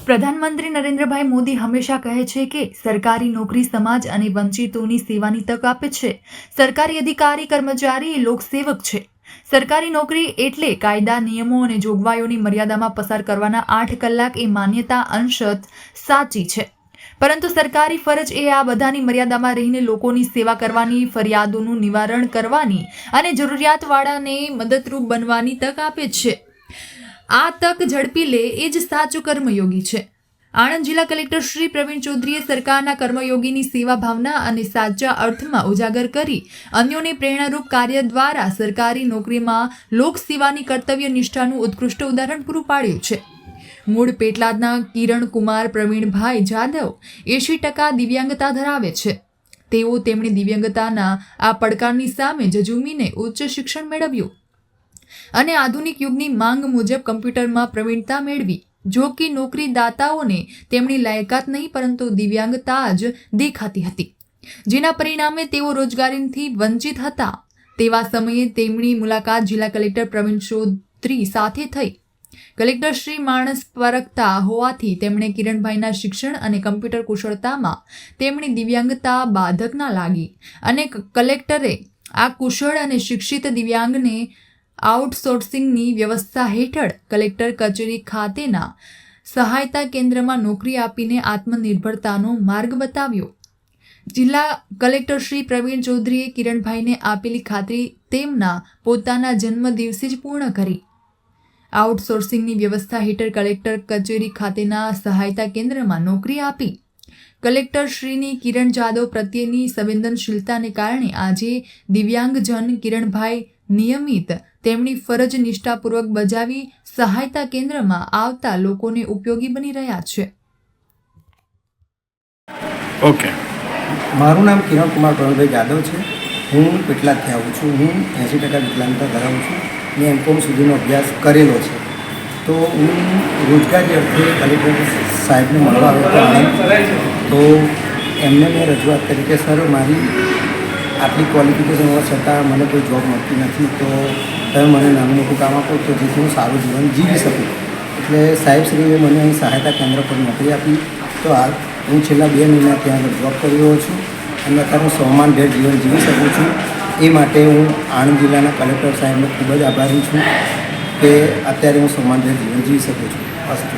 પ્રધાનમંત્રી નરેન્દ્રભાઈ મોદી હંમેશા કહે છે કે સરકારી નોકરી સમાજ અને વંચિતોની સેવાની તક આપે છે. સરકારી અધિકારી કર્મચારી લોકસેવક છે. સરકારી નોકરી એટલે કાયદા, નિયમો અને જોગવાઈઓની મર્યાદામાં પસાર કરવાના 8 કલાક એ માન્યતા અંશત સાચી છે. પરંતુ સરકારી ફરજ એ આ બધાની મર્યાદામાં રહીને લોકોની સેવા કરવાની, ફરિયાદોનું નિવારણ કરવાની અને જરૂરિયાતવાળાને મદદરૂપ બનવાની તક આપે છે. આ તક ઝડપી લે એ જ સાચો કર્મયોગી છે. આણંદ જિલ્લા કલેક્ટર શ્રી પ્રવીણ ચૌધરીએ સરકારના કર્મયોગીની સેવા ભાવના અને સાચા અર્થમાં ઉજાગર કરી અન્યોને પ્રેરણારૂપ કાર્ય દ્વારા સરકારી નોકરીમાં લોકસેવાની કર્તવ્ય નિષ્ઠાનું ઉત્કૃષ્ટ ઉદાહરણ પૂરું પાડ્યું છે. મૂળ પેટલાદના કિરણ કુમાર પ્રવીણભાઈ જાદવ 80% દિવ્યાંગતા ધરાવે છે. તેઓ તેમની દિવ્યાંગતાના આ પડકારની સામે ઝઝૂમીને ઉચ્ચ શિક્ષણ મેળવ્યું અને આધુનિક યુગની માંગ મુજબ કમ્પ્યુટરમાં પ્રવીણતા મેળવી. જો કે નોકરીદાતાઓને તેમની લાયકાત નહીં પરંતુ દિવ્યાંગતા જ દેખાતી હતી, જેના પરિણામે તેઓ રોજગારીથી વંચિત હતા. તેવા સમયે તેમની મુલાકાત જિલ્લા કલેક્ટર પ્રવીણ ચૌધરી સાથે થઈ. કલેક્ટર શ્રી માણસ પરખતા હોવાથી તેમણે કિરણભાઈના શિક્ષણ અને કમ્પ્યુટર કુશળતામાં તેમની દિવ્યાંગતા બાધક ના લાગી અને કલેક્ટરે આ કુશળ અને શિક્ષિત દિવ્યાંગને આઉટસોર્સિંગની વ્યવસ્થા હેઠળ કલેક્ટર કચેરી ખાતેના સહાયતા કેન્દ્રમાં નોકરી આપીને આત્મનિર્ભરતાનો માર્ગ બતાવ્યો. જિલ્લા કલેક્ટર શ્રી પ્રવીણ ચૌધરીએ કિરણભાઈને આપેલી ખાતરી તેમના પોતાના જન્મદિવસે જ પૂર્ણ કરી. આઉટસોર્સિંગની વ્યવસ્થા હેઠળ કલેક્ટર કચેરી ખાતેના સહાયતા કેન્દ્રમાં નોકરી આપી. કલેક્ટર શ્રીની કિરણ જાદવ પ્રત્યેની સંવેદનશીલતાને કારણે આજે દિવ્યાંગજન કિરણભાઈ નિયમિત તેમની ફરજ નિષ્ઠાપૂર્વક બજાવી સહાયતા કેન્દ્રમાં આવતા લોકોને ઉપયોગી બની રહ્યા છે. ઓકે, મારું નામ કિરણ કુમાર પ્રવીણભાઈ જાદવ છે. હું પેટલાદથી આવું છું. હું 80% વિકલાંગતા ધરાવું છું. મેં M.Com સુધીનો અભ્યાસ કરેલો છે. તો હું રોજગારી અર્થે કલેક્ટર સાહેબને મળવા આવ્યો હતો. તો એમને મેં રજૂઆત કરી કે સર, મારી આટલી ક્વોલિફિકેશન હોવા છતાં મને કોઈ જોબ મળતી નથી, તો તમે મને નાનું મોટું કામ આપો તો જેથી હું સારું જીવન જીવી શકું. એટલે સાહેબશ્રીએ મને અહીં સહાયતા કેન્દ્ર પર નોકરી આપી. તો હાલ હું છેલ્લા 2 મહિના ત્યાં આગળ જોબ કરી રહ્યો છું અને અત્યારે હું સન્માનભેર જીવન જીવી શકું છું. એ માટે હું આણંદ જિલ્લાના કલેક્ટર સાહેબનો ખૂબ જ આભારી છું કે અત્યારે હું સન્માનભેર જીવન જીવી શકું છું. અસ્તુ.